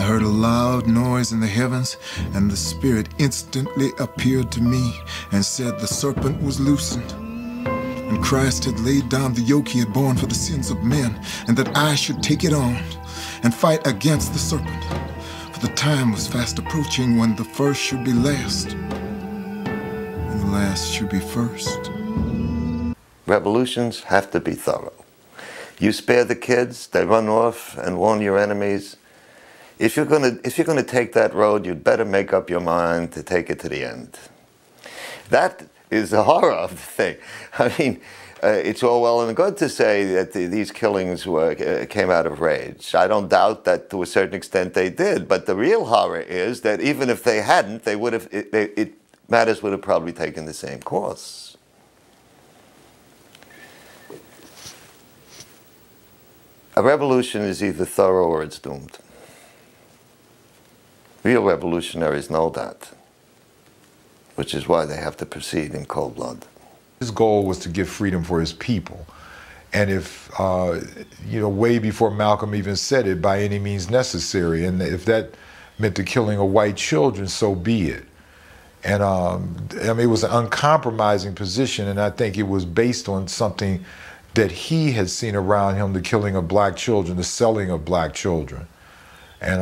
heard a loud noise in the heavens, and the Spirit instantly appeared to me and said the serpent was loosened. And Christ had laid down the yoke he had borne for the sins of men, and that I should take it on and fight against the serpent. For the time was fast approaching when the first should be last, and the last should be first. Revolutions have to be thorough. You spare the kids, they run off and warn your enemies. If you're gonna take that road, you'd better make up your mind to take it to the end. That is the horror of the thing. I mean, it's all well and good to say that these killings came out of rage. I don't doubt that to a certain extent they did, but the real horror is that even if they hadn't, they would have. Matters would have probably taken the same course. A revolution is either thorough or it's doomed. Real revolutionaries know that, which is why they have to proceed in cold blood. His goal was to give freedom for his people. And if, way before Malcolm even said it, by any means necessary, and if that meant the killing of white children, so be it. And it was an uncompromising position, and I think it was based on something that he had seen around him, the killing of black children, the selling of black children. And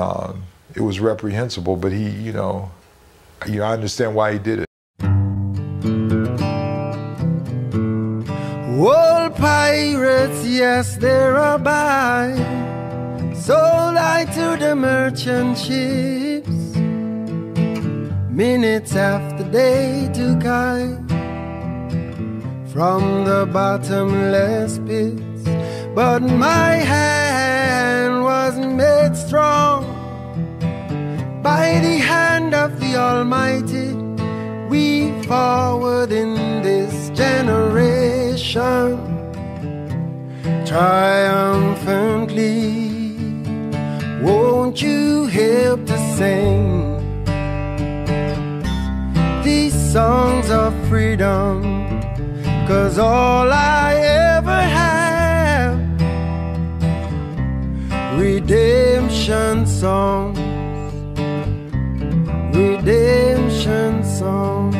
it was reprehensible, but he, I understand why he did it. Old pirates, yes, they're by, sold I to the merchant ships. Minutes after they took I from the bottomless pits, but my hand was made strong by the hand of the Almighty. We forward in this generation triumphantly. Won't you help to sing these songs of freedom? 'Cause all I ever have, redemption songs, redemption songs.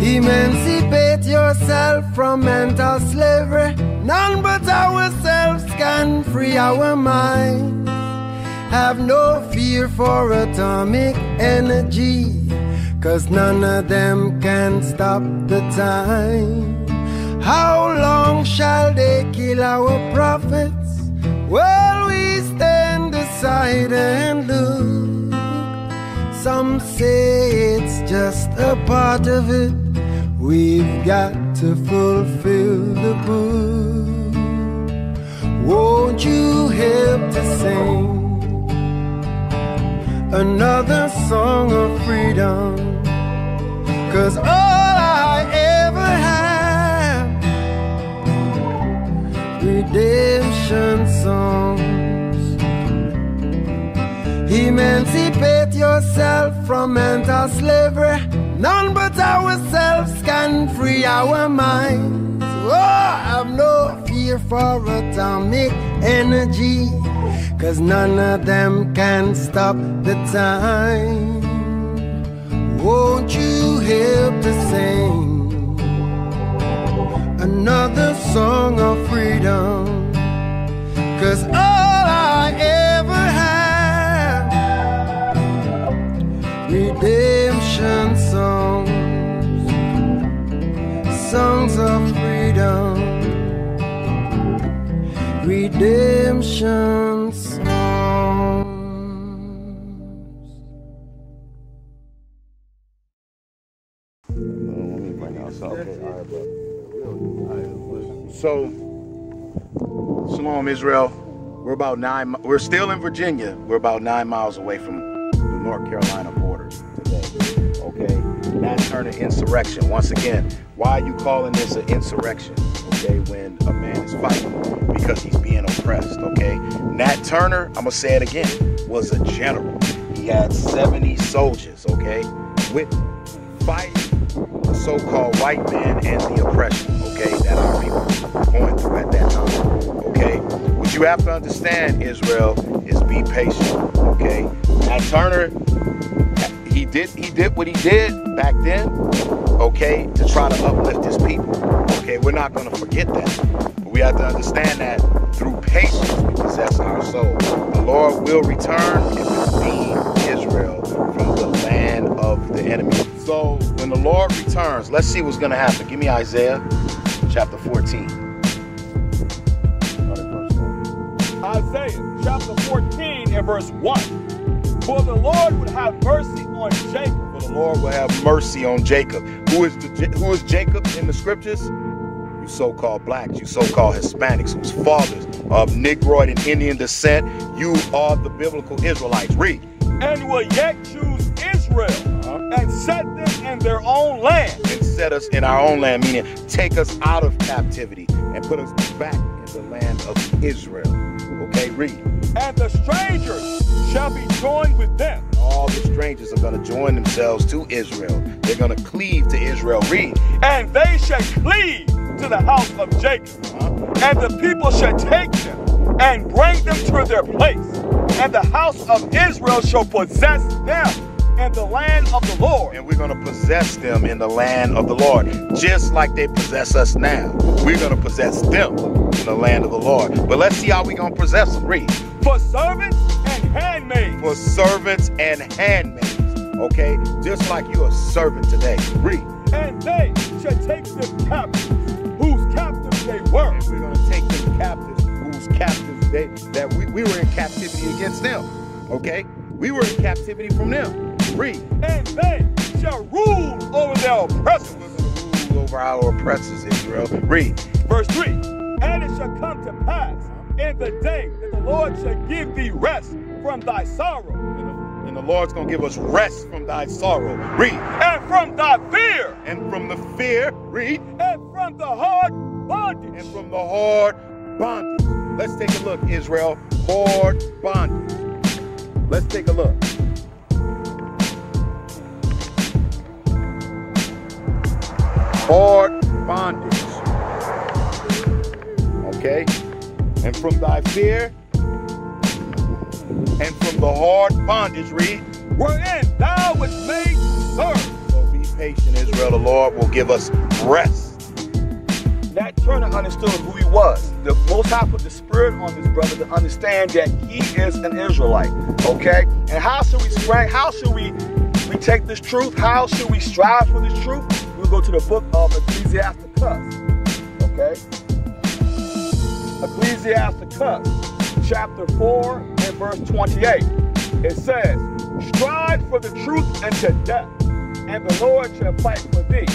Emancipate yourself from mental slavery. None but ourselves can free our minds. Have no fear for atomic energy, 'cause none of them can stop the time. How long shall they kill our prophets? Well, we stand aside and look. Some say it's just a part of it. We've got to fulfill the book. Won't you help to sing another song of freedom? 'Cause all I ever have, redemption songs. Emancipate yourself from mental slavery. None but ourselves can free our minds. Oh, have no fear for atomic energy, 'cause none of them can stop the time. Won't you help to sing another song of freedom? 'Cause all I ever have, redemption songs, songs of freedom, redemption songs. So, Shalom, Israel. We're still in Virginia. We're about 9 miles away from the North Carolina border today. Okay? Nat Turner insurrection. Once again, why are you calling this an insurrection? Okay, when a man is fighting because he's being oppressed. Okay? Nat Turner, I'm gonna say it again, was a general. He had 70 soldiers, okay, with fighting the so-called white man and the oppression, okay, that our people were going through at that time. Okay? Would you have to understand, Israel, is be patient, okay? Nat Turner, he did what he did back then, okay, to try to uplift his people. Okay, we're not going to forget that. But we have to understand that through patience we possess our soul. The Lord will return and redeem Israel from the land of the enemy. So when the Lord returns, let's see what's going to happen. Give me Isaiah chapter 14. Isaiah chapter 14 and verse 1. For the Lord would have mercy on Jacob. For the Lord will have mercy on Jacob. Who is Jacob in the scriptures? You so-called blacks, you so-called Hispanics, whose fathers are of Negroid and Indian descent. You are the biblical Israelites. Read. And will yet choose Israel and set them in their own land. And set us in our own land, meaning take us out of captivity and put us back in the land of Israel. Okay, read. And the strangers shall be joined with them. All the strangers are going to join themselves to Israel. They're going to cleave to Israel. Read. And they shall cleave to the house of Jacob. And the people shall take them and bring them to their place. And the house of Israel shall possess them in the land of the Lord. And we're going to possess them in the land of the Lord, just like they possess us now. We're going to possess them in the land of the Lord. But let's see how we're going to possess them. Read. For servants and handmaids. For servants and handmaids. Okay? Just like you're a servant today. Read. And they shall take them captives, whose captives they were. And we're going to take them captives, whose captives that we were in captivity against them. Okay? We were in captivity from them. Read. And they shall rule over their oppressors. We're going to rule over our oppressors, Israel. Read. Verse 3. And it shall come to pass in the day that the Lord shall give thee rest from thy sorrow. And the Lord's going to give us rest from thy sorrow. Read. And from thy fear. And from the fear. Read. And from the hard bondage. And from the hard bondage. Let's take a look, Israel. Hard bondage. Let's take a look. Hard bondage. Okay? And from thy fear and from the hard bondage, read, wherein thou wast made to serve. So be patient, Israel. The Lord will give us rest. Nat Turner understood who he was. The Most High put the spirit on this brother to understand that he is an Israelite. Okay? And how should we take this truth? How should we strive for this truth? We'll go to the book of Ecclesiasticus. Okay? Ecclesiasticus, chapter 4 and verse 28. It says, strive for the truth unto death, and the Lord shall fight for thee.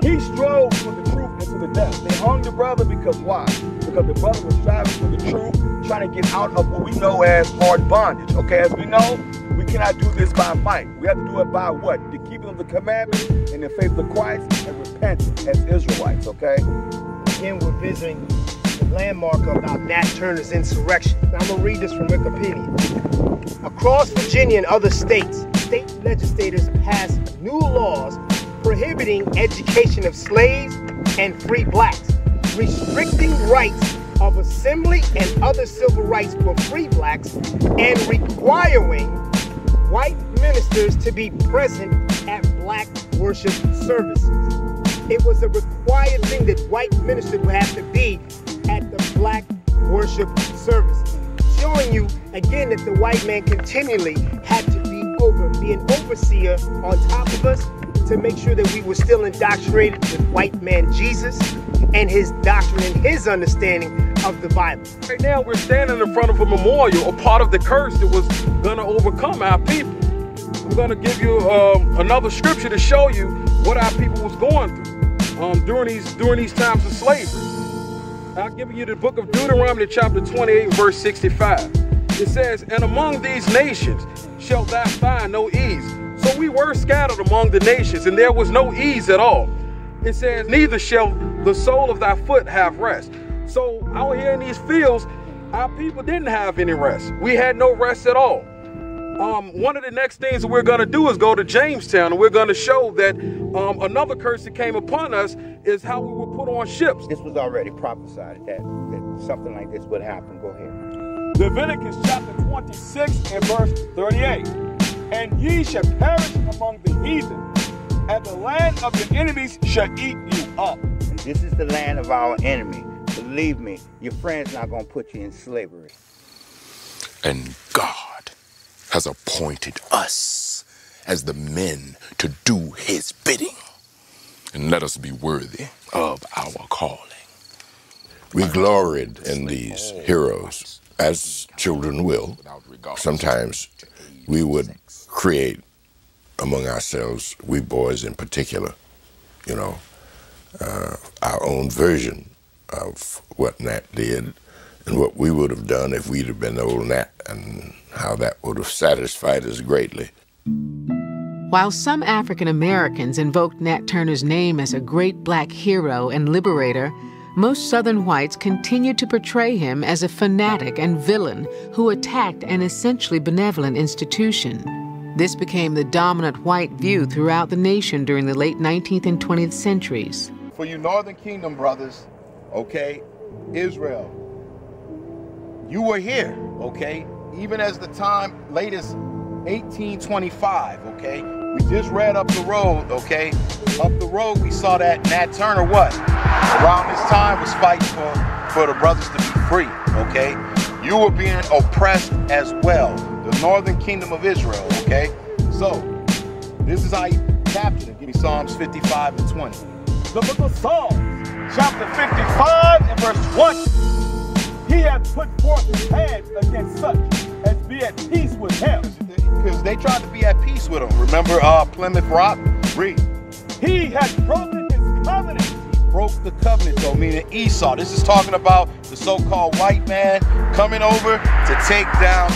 He strove for the truth unto the death. They hung the brother because why? Because the brother was striving for the truth, trying to get out of what we know as hard bondage. Okay, as we know, we cannot do this by might. We have to do it by what? The keeping of the commandments and the faith of Christ and repent as Israelites, okay? Again, we're visiting the landmark about Nat Turner's insurrection. Now, I'm going to read this from Wikipedia. Across Virginia and other states, state legislators passed new laws prohibiting education of slaves and free blacks, restricting rights of assembly and other civil rights for free blacks, and requiring white ministers to be present at black worship services. It was a required thing that white ministers would have to be at the black worship services, showing you again that the white man continually had to be an overseer on top of us to make sure that we were still indoctrinated with white man Jesus and his doctrine and his understanding of the Bible. Right now we're standing in front of a memorial, a part of the curse that was going to overcome our people. I'm going to give you another scripture to show you what our people was going through during these times of slavery. I'll give you the book of Deuteronomy chapter 28 verse 65. It says, and among these nations shalt thou find no ease. So we were scattered among the nations, and there was no ease at all. It says, neither shall the sole of thy foot have rest. So out here in these fields, our people didn't have any rest. We had no rest at all. one of the next things that we're going to do is go to Jamestown, and we're going to show that another curse that came upon us is how we were put on ships. This was already prophesied that something like this would happen. Go ahead. Leviticus chapter 26 and verse 38. And ye shall perish among the heathen, and the land of your enemies shall eat you up. And this is the land of our enemy. Believe me, your friend's not going to put you in slavery. And God has appointed us as the men to do his bidding. And let us be worthy of our calling. We gloried in these heroes, as children will. Sometimes we would create among ourselves, we boys in particular, you know, our own version of what Nat did and what we would have done if we'd have been old Nat, and how that would have satisfied us greatly. While some African Americans invoked Nat Turner's name as a great black hero and liberator, most Southern whites continued to portray him as a fanatic and villain who attacked an essentially benevolent institution. This became the dominant white view throughout the nation during the late 19th and 20th centuries. For you Northern Kingdom brothers, okay, Israel, you were here, okay, even as the time latest 1825, okay. We just read up the road, okay. Up the road we saw that Nat Turner what? Around this time was fighting for the brothers to be free, okay. You were being oppressed as well, the Northern Kingdom of Israel, okay. So this is how you captured it. Give me Psalms 55 and 20. The book of Psalms, chapter 55 and verse 20. He hath put forth his hands against such as be at peace with him. Because they tried to be at peace with him. Remember Plymouth Rock? Read. He has broken his covenant. He broke the covenant though, meaning Esau. This is talking about the so-called white man coming over to take down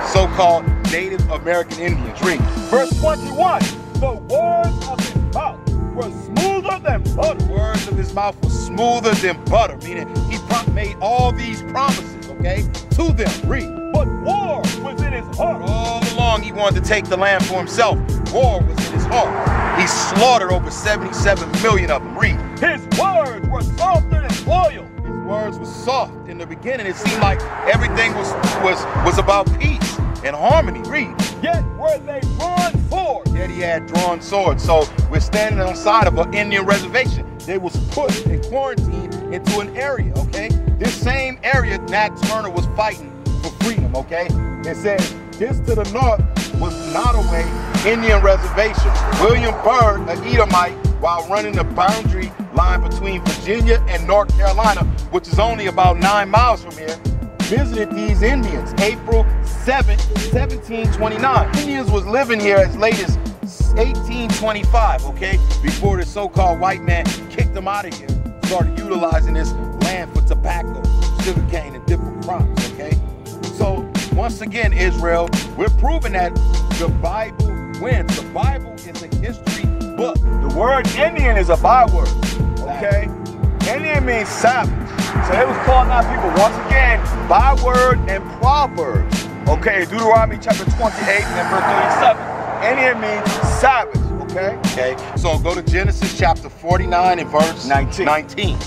so-called Native American Indians. Read. Verse 21. The words of his mouth were smoother than butter. The words of his mouth were smoother than butter, meaning he made all these promises, okay, to them. Read. But war was in his heart. All along he wanted to take the land for himself. War was in his heart. He slaughtered over 77 million of them. Read. His words were softer than oil. His words were soft. In the beginning it seemed like everything was about peace and harmony. Read. Yet were they drawn swords. Yet he had drawn swords. So we're standing on the side of an Indian reservation. They was put in quarantine into an area, okay? This same area Nat Turner was fighting for freedom, okay? It says just to the north was Nottoway Indian Reservation. William Byrd, an Edomite, while running the boundary line between Virginia and North Carolina, which is only about 9 miles from here, visited these Indians April 7, 1729. Indians was living here as late as 1825, okay? Before the so-called white man kicked them out of here, started utilizing this land for tobacco, sugarcane, and different crops, okay? So, once again, Israel, we're proving that the Bible wins. The Bible is a history book. The word Indian is a byword, okay? Indian means savage. So they was calling out people, once again, byword and proverbs. Okay, Deuteronomy chapter 28 and verse 37. Indian means savage, okay? Okay, so go to Genesis chapter 49 and verse 19.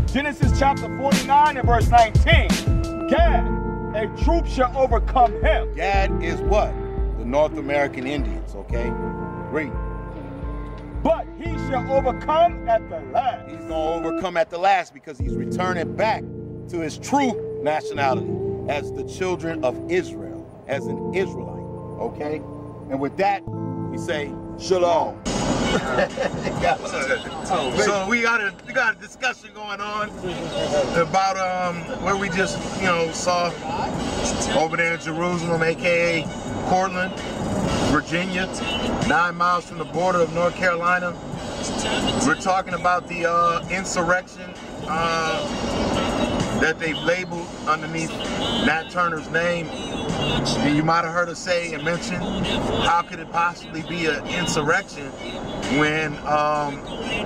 Genesis chapter 49 and verse 19. Gad, a troop shall overcome him. Gad is what? The North American Indians, okay? Read. But he shall overcome at the last. He's going to overcome at the last because he's returning back to his true nationality as the children of Israel, as an Israelite, okay? And with that, we say shalom. So we got a discussion going on about where we just saw over there in Jerusalem, aka Portland, Virginia, 9 miles from the border of North Carolina. We're talking about the insurrection that they've labeled underneath Nat Turner's name. And you might have heard us say and mention, how could it possibly be an insurrection when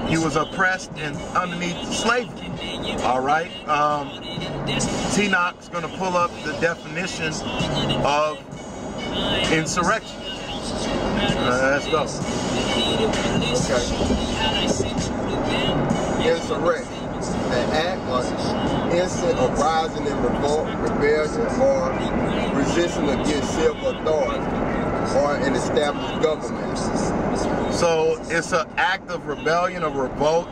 he was oppressed and underneath slavery? All right. Tenoch's going to pull up the definition of insurrection. Let's go. Okay. Insurrection. An act or instant arising in revolt, rebellion, or resistance against civil authority or an established government. So it's an act of rebellion or revolt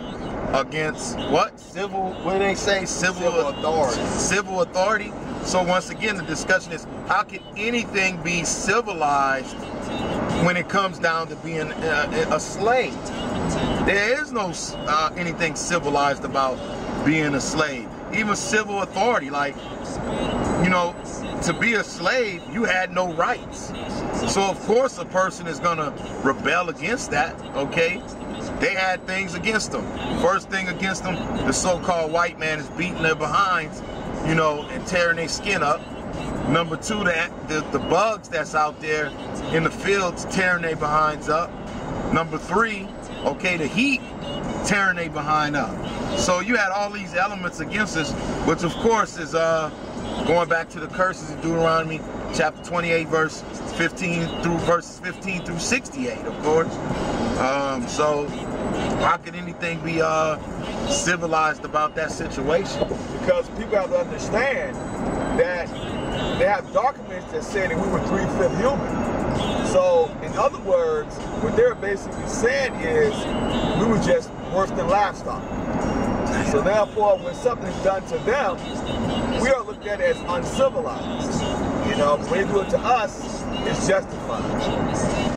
against what? Civil, what do they say? Civil authority. Civil authority. So once again, the discussion is, how can anything be civilized when it comes down to being a slave? There is no anything civilized about being a slave. Even civil authority, like, you know, to be a slave, you had no rights. So of course a person is gonna rebel against that, okay? They had things against them. First thing against them, the so-called white man is beating their behinds, you know, and tearing their skin up. Number two, the bugs that's out there in the fields tearing their behinds up. Number three, okay, the heat tearing their behind up. So you had all these elements against us, which of course is going back to the curses in Deuteronomy chapter 28, verses 15 through 68, of course. So how can anything be civilized about that situation? Because people have to understand that they have documents that say that we were 3/5 human. So in other words, what they're basically saying is we were just worse than livestock. So therefore, when something's done to them, we are looked at as uncivilized. You know, when they do it to us, it's justified.